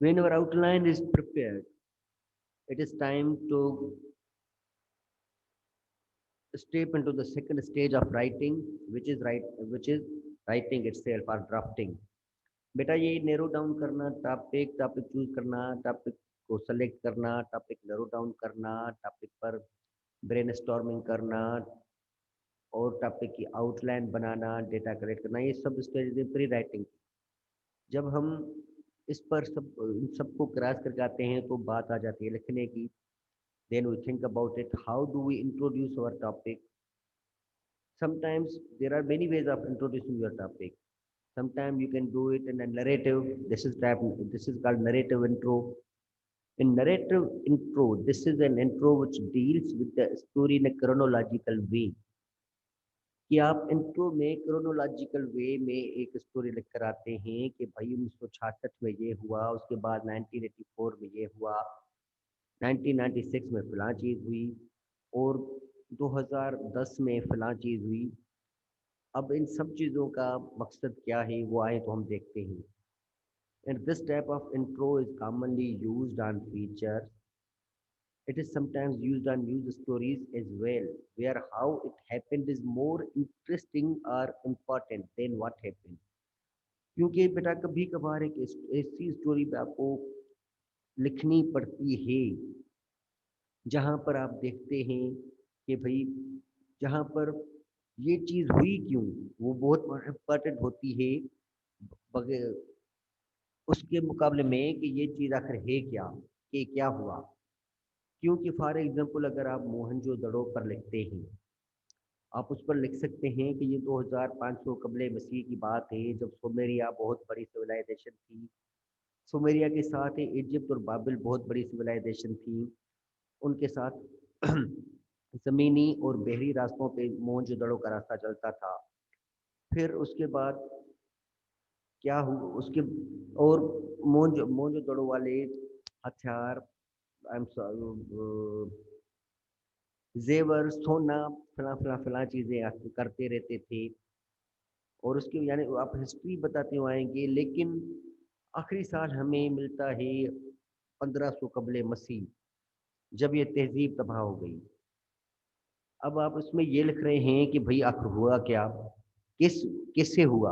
When your outline is prepared, it is time to step into the second stage of writing, which is writing itself or drafting. बेटा ये narrow down करना, topic topic choose करना, topic को select करना, topic narrow down करना, topic पर brainstorming करना और टॉपिक की आउटलाइन बनाना, डेटा कलेक्ट करना, ये सब स्टेज प्री राइटिंग। जब हम इस पर सब इन सबको क्रॉस करके आते हैं तो बात आ जाती है लिखने की। Then we think about it, how do we introduce our topic. Sometimes there are many ways of introducing your topic. Sometimes you can do it in a narrative. This is called narrative intro. In narrative intro, this is an intro which deals with the story in a chronological way. कि आप intro में chronological वे में एक story लिख कर आते हैं कि भाई 1966 में ये हुआ, उसके बाद 1984 में ये हुआ, 1996 में फलां चीज़ हुई और 2010 में फलां चीज़ हुई। अब इन सब चीज़ों का मकसद क्या है वो आए तो हम देखते हैं। And this type of intro is commonly used on features. It is sometimes used on news stories as well, where how it happened is more interesting or important than what happened. क्योंकि बेटा कभी कभार एक ऐसी story पे आपको लिखनी पड़ती है जहाँ पर आप देखते हैं कि भाई जहाँ पर ये चीज़ हुई क्यों, वो बहुत इम्पोर्टेंट होती है बगैर उसके मुकाबले में कि ये चीज़ आखिर है क्या, कि क्या हुआ। क्योंकि फॉर एग्जांपल अगर आप मोहनजोदड़ो पर लिखते हैं, आप उस पर लिख सकते हैं कि ये 2500 कबले मसीह की बात है जब सुमेरिया बहुत बड़ी सिविलाइजेशन थी। सुमेरिया के साथ ही इजिप्ट और बाबिल बहुत बड़ी सिविलाइजेशन थी। उनके साथ ज़मीनी और बहरी रास्तों पे मोहनजोदड़ो का रास्ता चलता था। फिर उसके बाद क्या हुआ उसके और मोहनजोदड़ो वाले हथियार, आई एम जेवर, सोना, फला फला फला चीज़ें करते रहते थे। और उसकी यानी आप हिस्ट्री बताते हुए आएंगे, लेकिन आखिरी साल हमें मिलता है 1500 कबले मसीह, जब ये तहजीब तबाह हो गई। अब आप उसमें ये लिख रहे हैं कि भाई आखिर हुआ क्या, किस किससे हुआ,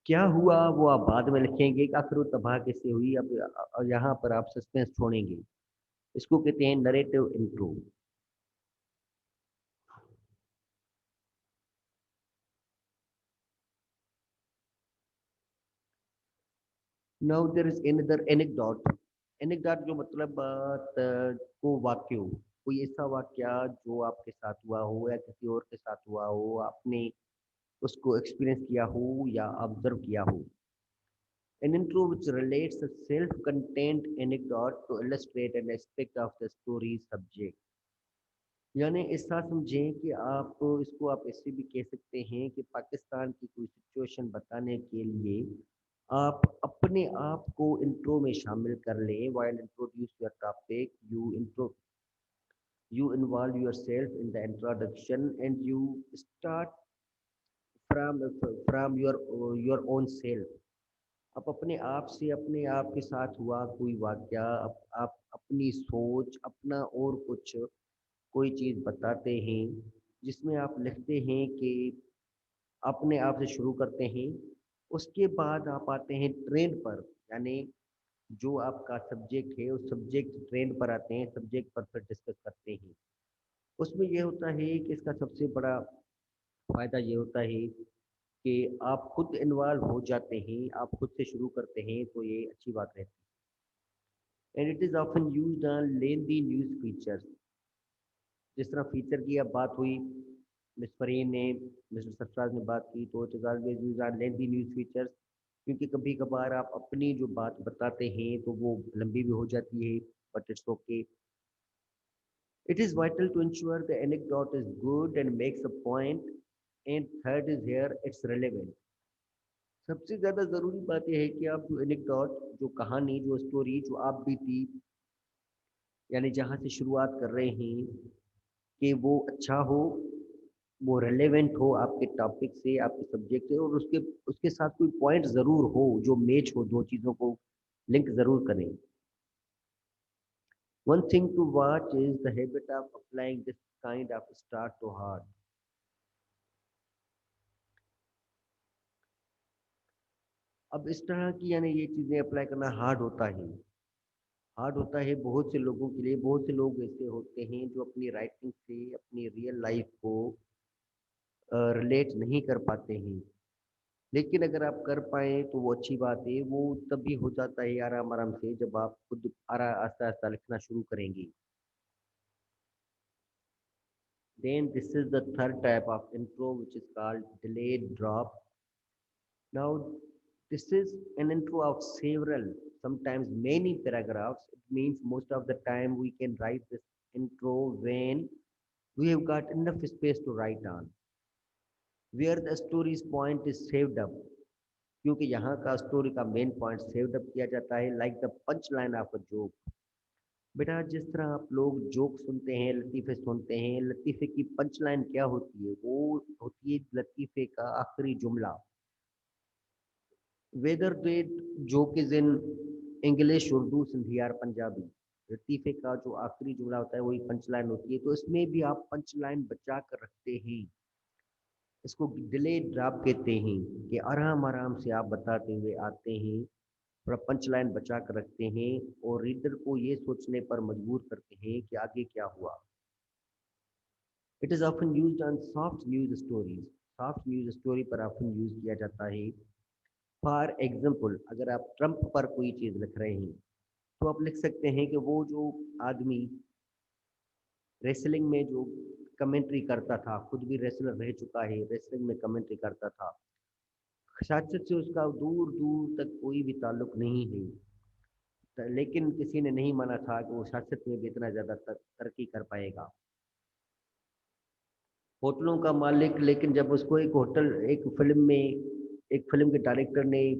क्या हुआ वो आप बाद में लिखेंगे कि आखिर वो तबाह कैसे हुई। अब यहाँ पर आप सस्पेंस छोड़ेंगे। इसको कहते हैं narrative intro. Now there is another anecdote. Anecdote जो मतलब को वाक्य हो, कोई ऐसा वाक्य जो आपके साथ हुआ हो या किसी और के साथ हुआ हो, आपने उसको एक्सपीरियंस किया हो या ऑब्जर्व किया हो। An intro which relates a self-contained anecdote to illustrate an aspect of the story subject। यानी ऐसा समझें कि आप इसको आप ऐसे भी कह सकते हैं कि पाकिस्तान की कोई सिचुएशन बताने के लिए आप अपने आप को इंट्रो में शामिल कर लें। while introduce your topic, you involve yourself in the introduction and you start from your own self। आप अपने आप से, अपने आप के साथ हुआ कोई वाक़या, आप अपनी सोच, अपना और कुछ कोई चीज़ बताते हैं, जिसमें आप लिखते हैं कि अपने आप से शुरू करते हैं। उसके बाद आप आते हैं ट्रेंड पर, यानी जो आपका सब्जेक्ट है उस सब्जेक्ट ट्रेंड पर आते हैं, सब्जेक्ट पर फिर डिस्कस करते हैं। उसमें ये होता है कि इसका सबसे बड़ा फ़ायदा ये होता है कि आप खुद इन्वॉल्व हो जाते हैं, आप खुद से शुरू करते हैं, तो ये अच्छी बात रहती है। And it is often used on lengthy news features. जिस तरह फीचर की अब बात हुई, मिस फरीन ने, मिस्टर सरफराज ने बात की, तो it is always used on lengthy news features. क्योंकि कभी कभार आप अपनी जो बात बताते हैं तो वो लंबी भी हो जाती है, but it's okay. It is vital to ensure the anecdote is good and makes a point. And third is here it's relevant. सबसे ज़्यादा ज़रूरी बात यह है कि आप जो एनेक्डोट, जो कहानी, जो स्टोरी जो आप बीती, यानी जहाँ से शुरुआत कर रहे हैं, कि वो अच्छा हो, वो रेलेवेंट हो आपके टॉपिक से, आपके सब्जेक्ट से, और उसके उसके साथ कोई पॉइंट ज़रूर हो जो मैच हो दो चीज़ों को लिंक जरूर करें। One thing to watch is the habit of applying this kind of start to hard. अब इस तरह की यानी ये चीजें अप्लाई करना हार्ड होता है। हार्ड होता है बहुत से लोगों के लिए। बहुत से लोग ऐसे होते हैं जो अपनी राइटिंग से अपनी रियल लाइफ को रिलेट नहीं कर पाते हैं। लेकिन अगर आप कर पाए तो वो अच्छी बात है। वो तभी हो जाता है आराम आराम से जब आप खुद आस्ता आस्ता लिखना शुरू करेंगे। Then this is the third type of intro, which is called delayed drop. Now, this is an intro of several, sometimes many paragraphs. It means most of the time we can write this intro when we have got enough space to write on, where the story's point is saved up. क्योंकि यहाँ का story का main point saved up किया जाता है like the punch line of a joke. बेटा जिस तरह आप लोग जोक सुनते हैं, लतीफ़े सुनते हैं, लतीफ़े की पंच लाइन क्या होती है? वो होती है लतीफ़े का आखिरी जुमला। Whether they joke is in English, Urdu, Sindhi और पंजाबी। लतीफ़े का जो आखिरी जुमला होता है वही पंच लाइन होती है। तो इसमें भी आप पंच लाइन बचा कर रखते हैं। इसको डिले ड्रॉप कहते हैं कि आराम-आराम से आप बताते हुए आते हैं, थोड़ा पंच लाइन बचा कर रखते हैं और रीडर को ये सोचने पर मजबूर करते हैं कि आगे क्या हुआ। It is often used on soft news stories. Soft news story पर ऑफन यूज़ किया जाता है। फॉर एग्जाम्पल, अगर आप ट्रंप पर कोई चीज़ लिख रहे हैं तो आप लिख सकते हैं कि वो जो आदमी रेसलिंग में जो कमेंट्री करता था, खुद भी रेसलर रह चुका है, रेसलिंग में कमेंट्री करता था, शायद से उसका दूर दूर तक कोई भी ताल्लुक नहीं है। लेकिन किसी ने नहीं माना था कि वो सियासत में भी इतना ज़्यादा तरक्की कर पाएगा। होटलों का मालिक, लेकिन जब उसको एक फिल्म के डायरेक्टर ने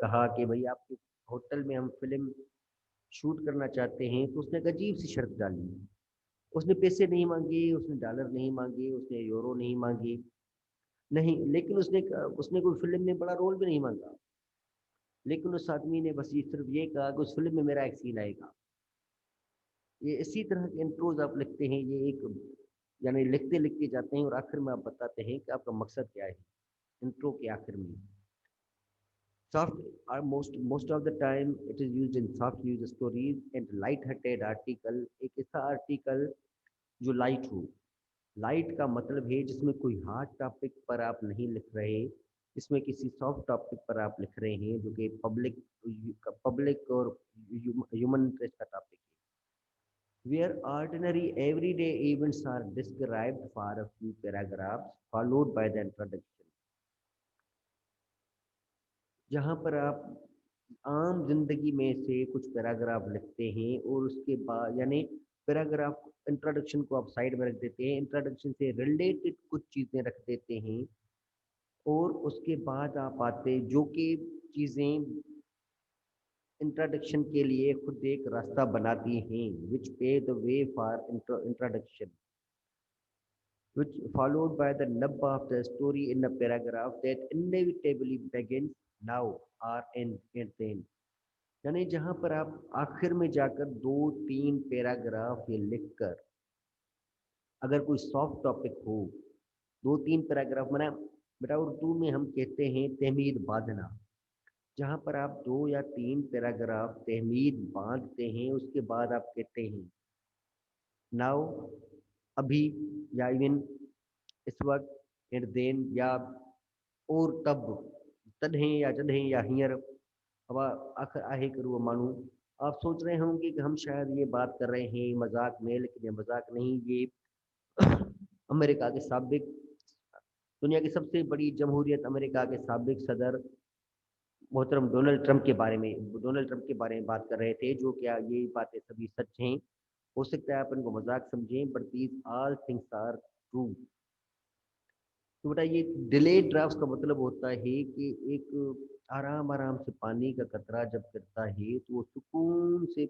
कहा कि भाई आपके होटल में हम फिल्म शूट करना चाहते हैं, तो उसने एक अजीब सी शर्त डाली। उसने पैसे नहीं मांगे, उसने डॉलर नहीं मांगे, उसने यूरो नहीं मांगे, नहीं, लेकिन उसने कोई फिल्म में बड़ा रोल भी नहीं मांगा। लेकिन उस आदमी ने बस ये सिर्फ ये कहा कि उस फिल्म में मेरा एक सीन आएगा। ये इसी तरह के इंट्रोज आप लिखते हैं। ये एक यानी लिखते लिखते जाते हैं और आखिर में आप बताते हैं कि आपका मकसद क्या है इंट्रो के आखिर में। Soft are most of the time it is used in soft news stories and light-hearted article। एक ऐसा आर्टिकल जो लाइट हो। लाइट का मतलब है जिसमें कोई हार्ड टॉपिक पर आप नहीं लिख रहे, इसमें किसी सॉफ्ट टॉपिक पर आप लिख रहे हैं जो कि पब्लिक और ह्यूमन इंटरेस्ट का टॉपिक है। Where ordinary everyday events are described for a few paragraphs followed by the introduction। जहाँ पर आप आम जिंदगी में से कुछ पैराग्राफ लिखते हैं और उसके बाद यानी पैराग्राफ इंट्रोडक्शन को आप साइड में रख देते हैं, इंट्रोडक्शन से रिलेटेड कुछ चीज़ें रख देते हैं और उसके बाद आप आते जो कि चीज़ें इंट्रोडक्शन के लिए खुद एक रास्ता बनाती हैं, विच पे the way for introduction, which followed by the nub of the story in a paragraph that inevitably begins now or and then। यानी जहाँ पर आप आखिर में जाकर दो तीन पैराग्राफ ये लिखकर अगर कोई सॉफ्ट टॉपिक हो, दो तीन पैराग्राफ मना बेटा उर्दू में हम कहते हैं तहमीद बांधना। जहाँ पर आप दो या तीन पैराग्राफ तहमीद बांधते हैं उसके बाद आप कहते हैं नाउ, अभी, या इवन इस वक्त, एंड देन, या और तब, तॾहिं या जॾहिं या हींअर। अब आखिर आहे करूँ मानूं। आप सोच रहे होंगे कि हम शायद ये बात कर रहे हैं मजाक में, लेकिन ये मजाक नहीं। ये अमेरिका के साबिक दुनिया की सबसे बड़ी जमहूरियत अमेरिका के साबिक सदर मोहतरम डोनाल्ड ट्रंप के बारे में बात कर रहे थे। जो क्या ये बातें सभी सच हैं? हो सकता है आप इनको मजाक समझें, but these all things are true. तो बेटा ये डिलेड ड्राफ्ट का मतलब होता है कि एक आराम आराम से पानी का कतरा जब गिरता है तो वो सुकून से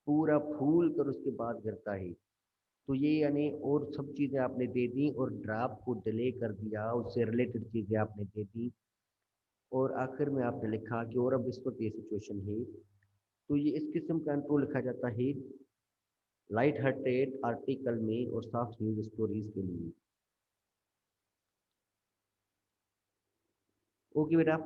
पूरा फूल कर उसके बाद गिरता है। तो ये यानी और सब चीज़ें आपने दे दी और ड्राफ्ट को डिले कर दिया, उससे रिलेटेड चीज़ें आपने दे दी। और आखिर में आपने लिखा कि और अब इस वक्त ये सिचुएशन है, तो ये इस किस्म का इंट्रो लिखा जाता है लाइट हार्टेड आर्टिकल में और सॉफ्ट न्यूज स्टोरीज के लिए। ओके बेटा,